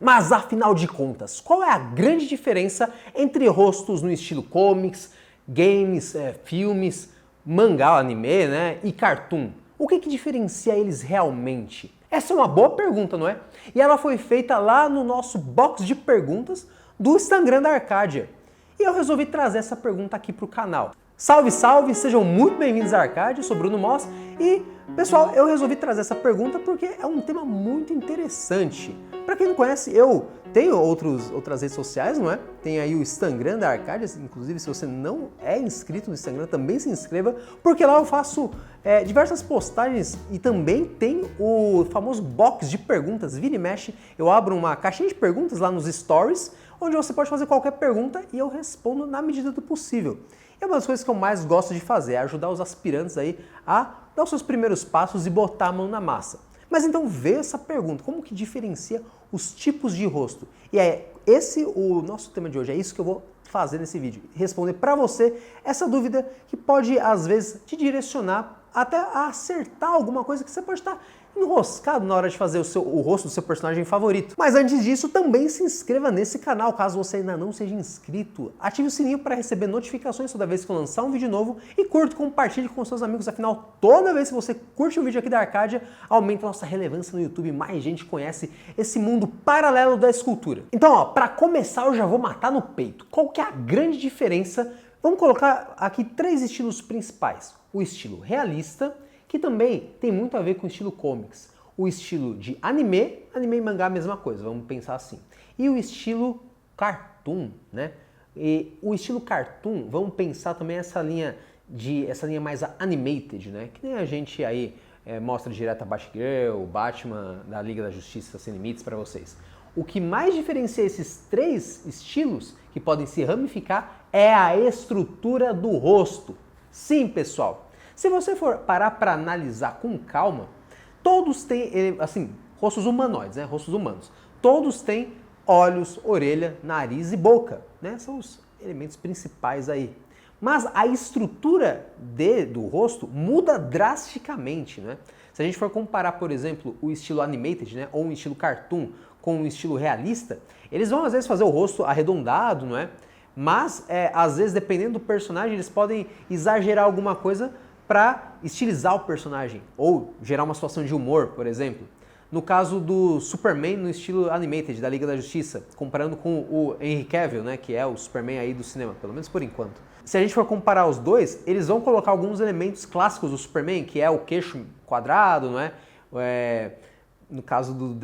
Mas afinal de contas, qual é a grande diferença entre rostos no estilo comics, games, filmes, mangá, anime, né, e cartoon? O que diferencia eles realmente? Essa é uma boa pergunta, não é? E ela foi feita lá no nosso box de perguntas do Instagram da Arcadia. E eu resolvi trazer essa pergunta aqui para o canal. Salve, salve! Sejam muito bem-vindos à Arcadia, eu sou Bruno Moss e, pessoal, eu resolvi trazer essa pergunta porque é um tema muito interessante. Para quem não conhece, eu tenho outras redes sociais, não é? Tem aí o Instagram da Arcadia, inclusive se você não é inscrito no Instagram, também se inscreva, porque lá eu faço diversas postagens e também tem o famoso box de perguntas, vira e mexe, eu abro uma caixinha de perguntas lá nos stories, onde você pode fazer qualquer pergunta e eu respondo na medida do possível. É uma das coisas que eu mais gosto de fazer, é ajudar os aspirantes aí a dar os seus primeiros passos e botar a mão na massa. Mas então veja essa pergunta, como que diferencia os tipos de rosto? E é esse o nosso tema de hoje, é isso que eu vou fazer nesse vídeo. Responder para você essa dúvida que pode, às vezes, te direcionar até a acertar alguma coisa que você pode estar enroscado na hora de fazer o rosto do seu personagem favorito. Mas antes disso, também se inscreva nesse canal, caso você ainda não seja inscrito. Ative o sininho para receber notificações toda vez que eu lançar um vídeo novo e curta, compartilhe com seus amigos, afinal, toda vez que você curte um vídeo aqui da Arcadia, aumenta a nossa relevância no YouTube, mais gente conhece esse mundo paralelo da escultura. Então, ó, para começar, eu já vou matar no peito. Qual que é a grande diferença? Vamos colocar aqui 3 estilos principais. O estilo realista, que também tem muito a ver com o estilo comics. O estilo de anime e mangá a mesma coisa, vamos pensar assim. E o estilo cartoon, né? E o estilo cartoon, vamos pensar também essa linha mais animated, né? Que nem a gente aí mostra direto a Batgirl, o Batman da Liga da Justiça Sem Limites para vocês. O que mais diferencia esses 3 estilos, que podem se ramificar, é a estrutura do rosto. Sim, pessoal. Se você for parar para analisar com calma, todos têm, assim, rostos humanoides, né? Rostos humanos. Todos têm olhos, orelha, nariz e boca, né? São os elementos principais aí. Mas a estrutura do rosto muda drasticamente, né? Se a gente for comparar, por exemplo, o estilo animated, né? Ou um estilo cartoon com um estilo realista, eles vão às vezes fazer o rosto arredondado, não é? Mas, às vezes, dependendo do personagem, eles podem exagerar alguma coisa para estilizar o personagem ou gerar uma situação de humor, por exemplo. No caso do Superman no estilo animated da Liga da Justiça, comparando com o Henry Cavill, né, que é o Superman aí do cinema, pelo menos por enquanto. Se a gente for comparar os dois, eles vão colocar alguns elementos clássicos do Superman, que é o queixo quadrado, não é? No caso do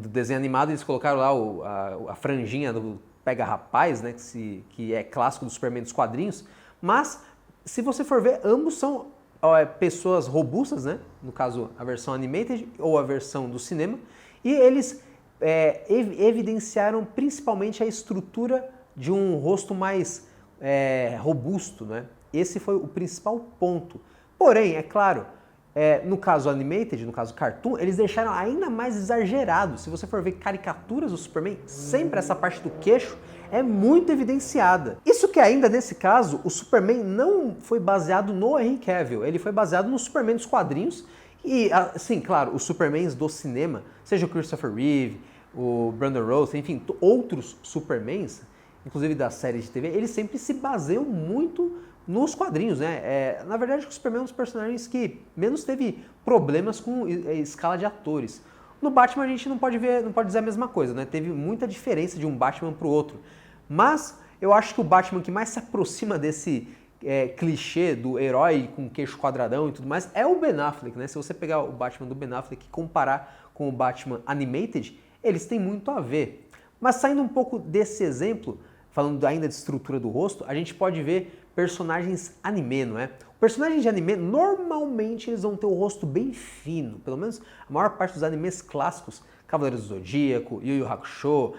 desenho animado, eles colocaram lá a franjinha do pega-rapaz, né, que é clássico do Superman dos quadrinhos, mas se você for ver, ambos são pessoas robustas, né? No caso, a versão animated ou a versão do cinema. E eles evidenciaram principalmente a estrutura de um rosto mais robusto, né? Esse foi o principal ponto. Porém, é claro, no caso animated, no caso cartoon, eles deixaram ainda mais exagerado. Se você for ver caricaturas do Superman, sempre essa parte do queixo é muito evidenciada. Isso que ainda nesse caso, o Superman não foi baseado no Henry Cavill, ele foi baseado no Superman dos quadrinhos e, assim, claro, os Supermans do cinema, seja o Christopher Reeve, o Brandon Routh, enfim, outros Supermans, inclusive da série de TV, eles sempre se baseiam muito nos quadrinhos, né? Na verdade, o Superman é um dos personagens que menos teve problemas com escala de atores. No Batman a gente não pode dizer a mesma coisa, né? Teve muita diferença de um Batman para o outro. Mas eu acho que o Batman que mais se aproxima desse clichê do herói com queixo quadradão e tudo mais é o Ben Affleck, né? Se você pegar o Batman do Ben Affleck e comparar com o Batman Animated, eles têm muito a ver. Mas saindo um pouco desse exemplo, falando ainda de estrutura do rosto, a gente pode ver personagens anime, não é? Personagens de anime, normalmente eles vão ter o rosto bem fino, pelo menos a maior parte dos animes clássicos, Cavaleiros do Zodíaco, Yu Yu Hakusho,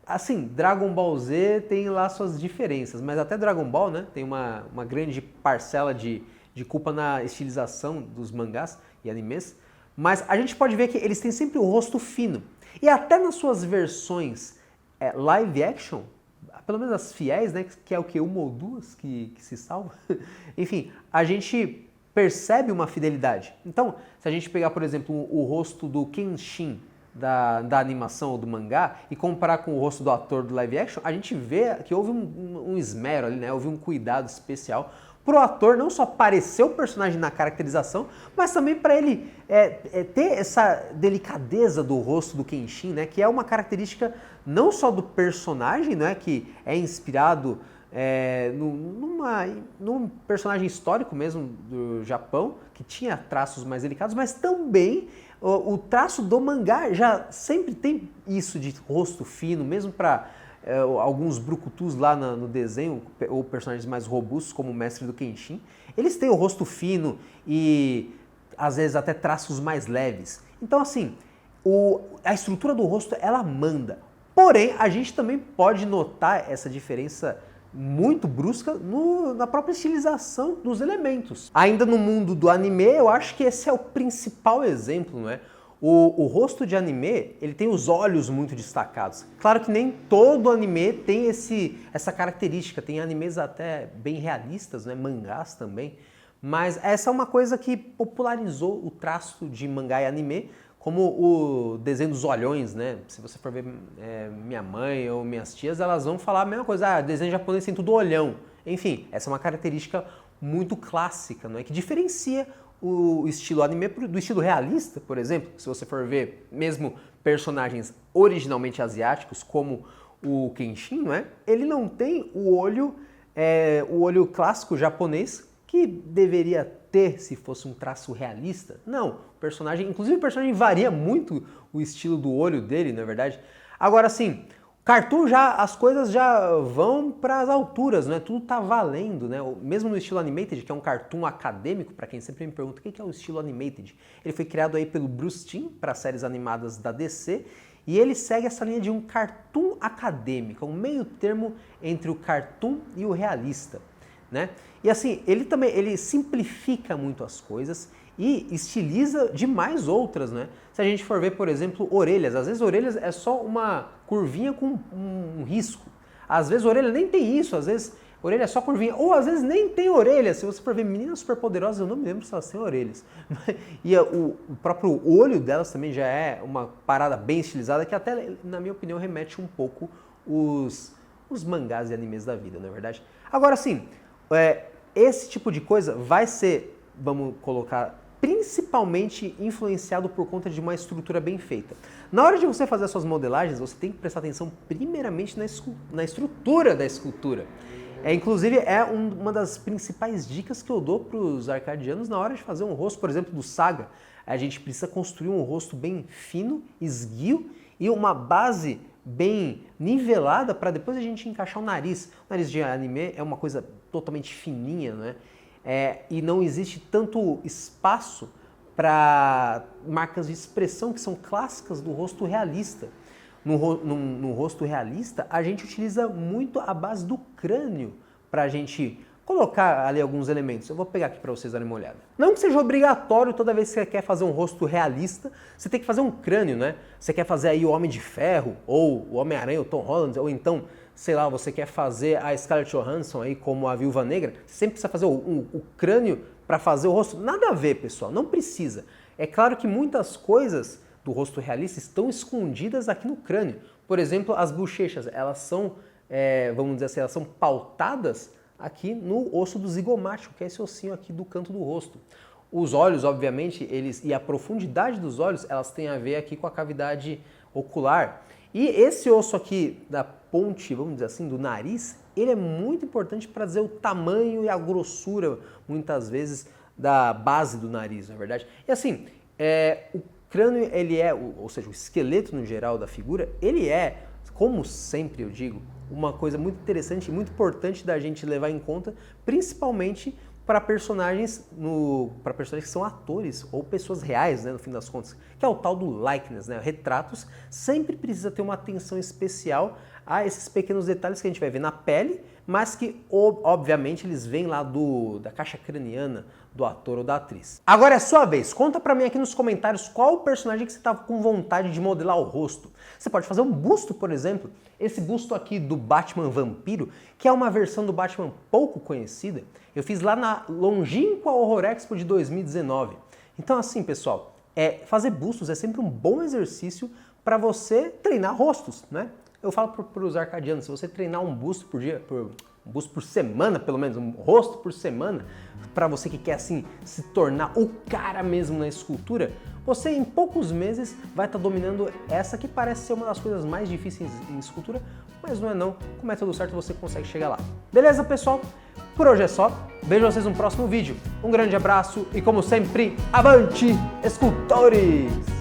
assim, Dragon Ball Z tem lá suas diferenças, mas até Dragon Ball, né, tem uma grande parcela de culpa na estilização dos mangás e animes, mas a gente pode ver que eles têm sempre o rosto fino. E até nas suas versões live action, pelo menos as fiéis, né, que é o que? Uma ou duas que se salva? Enfim, a gente percebe uma fidelidade. Então, se a gente pegar, por exemplo, o rosto do Kenshin, da animação ou do mangá e comparar com o rosto do ator do live action, a gente vê que houve um esmero ali, né? Houve um cuidado especial pro ator não só parecer o personagem na caracterização, mas também para ele ter essa delicadeza do rosto do Kenshin, né? Que é uma característica não só do personagem, né? Que é inspirado num personagem histórico mesmo do Japão, que tinha traços mais delicados, mas também o traço do mangá já sempre tem isso de rosto fino, mesmo para alguns brucutus lá no desenho, ou personagens mais robustos, como o mestre do Kenshin, eles têm o rosto fino e às vezes até traços mais leves. Então assim, a estrutura do rosto ela manda. Porém, a gente também pode notar essa diferença muito brusca na própria estilização dos elementos. Ainda no mundo do anime, eu acho que esse é o principal exemplo, não é? O rosto de anime, ele tem os olhos muito destacados. Claro que nem todo anime tem essa característica, tem animes até bem realistas, né? Mangás também, mas essa é uma coisa que popularizou o traço de mangá e anime, como o desenho dos olhões, né? Se você for ver minha mãe ou minhas tias, elas vão falar a mesma coisa, desenho japonês tem tudo olhão. Enfim, essa é uma característica muito clássica, não é? Que diferencia o estilo anime do estilo realista, por exemplo. Se você for ver mesmo personagens originalmente asiáticos, como o Kenshin, não é? Ele não tem o olho clássico japonês que deveria ter se fosse um traço realista. Não, inclusive o personagem varia muito o estilo do olho dele, na verdade. Agora sim, cartoon as coisas já vão para as alturas, né? Tudo tá valendo, né? Mesmo no estilo animated, que é um cartoon acadêmico, para quem sempre me pergunta o que é o estilo animated. Ele foi criado aí pelo Bruce Timm para séries animadas da DC e ele segue essa linha de um cartoon acadêmico, um meio termo entre o cartoon e o realista, né? E assim, ele simplifica muito as coisas e estiliza demais outras, né? Se a gente for ver, por exemplo, orelhas, às vezes orelhas é só uma curvinha com um risco. Às vezes orelha nem tem isso, às vezes orelha é só curvinha, ou às vezes nem tem orelha. Se você for ver Meninas Superpoderosas, eu não me lembro se elas têm orelhas. E o próprio olho delas também já é uma parada bem estilizada, que até, na minha opinião, remete um pouco os mangás e animes da vida, não é verdade? Agora sim, esse tipo de coisa vai ser, vamos colocar, principalmente influenciado por conta de uma estrutura bem feita. Na hora de você fazer as suas modelagens, você tem que prestar atenção primeiramente na estrutura da escultura. Inclusive, uma das principais dicas que eu dou para os arcadianos na hora de fazer um rosto, por exemplo, do Saga. A gente precisa construir um rosto bem fino, esguio e uma base bem nivelada para depois a gente encaixar o nariz. O nariz de anime é uma coisa totalmente fininha, né? E não existe tanto espaço para marcas de expressão que são clássicas do rosto realista. No rosto realista, a gente utiliza muito a base do crânio para a gente colocar ali alguns elementos. Eu vou pegar aqui para vocês darem uma olhada. Não que seja obrigatório toda vez que você quer fazer um rosto realista, você tem que fazer um crânio, né? Você quer fazer aí o Homem de Ferro, ou o Homem-Aranha, o Tom Holland, ou então, sei lá, você quer fazer a Scarlett Johansson aí como a Viúva Negra, você sempre precisa fazer o crânio para fazer o rosto. Nada a ver, pessoal, não precisa. É claro que muitas coisas do rosto realista estão escondidas aqui no crânio. Por exemplo, as bochechas, elas são, vamos dizer assim, elas são pautadas aqui no osso do zigomático, que é esse ossinho aqui do canto do rosto. Os olhos, obviamente, e a profundidade dos olhos, elas têm a ver aqui com a cavidade ocular. E esse osso aqui da ponte, vamos dizer assim, do nariz, ele é muito importante para dizer o tamanho e a grossura, muitas vezes, da base do nariz, não é verdade? E assim, o crânio, ou seja, o esqueleto no geral da figura, ele é, como sempre eu digo, uma coisa muito interessante e muito importante da gente levar em conta, principalmente para personagens que são atores ou pessoas reais, né, no fim das contas, que é o tal do likeness, né? Retratos sempre precisa ter uma atenção especial a esses pequenos detalhes que a gente vai ver na pele, mas que, obviamente, eles vêm lá da caixa craniana do ator ou da atriz. Agora é sua vez. Conta pra mim aqui nos comentários qual o personagem que você estava com vontade de modelar o rosto. Você pode fazer um busto, por exemplo. Esse busto aqui do Batman Vampiro, que é uma versão do Batman pouco conhecida. Eu fiz lá na longínqua Horror Expo de 2019. Então assim, pessoal, fazer bustos é sempre um bom exercício para você treinar rostos, né? Eu falo para os arcadianos, se você treinar um busto por dia, um busto por semana, pelo menos, um rosto por semana, para você que quer assim se tornar o cara mesmo na escultura, você em poucos meses vai estar dominando essa que parece ser uma das coisas mais difíceis em escultura, mas não é não. Com o método certo você consegue chegar lá. Beleza, pessoal? Por hoje é só. Vejo vocês no próximo vídeo. Um grande abraço e, como sempre, avante, escultores!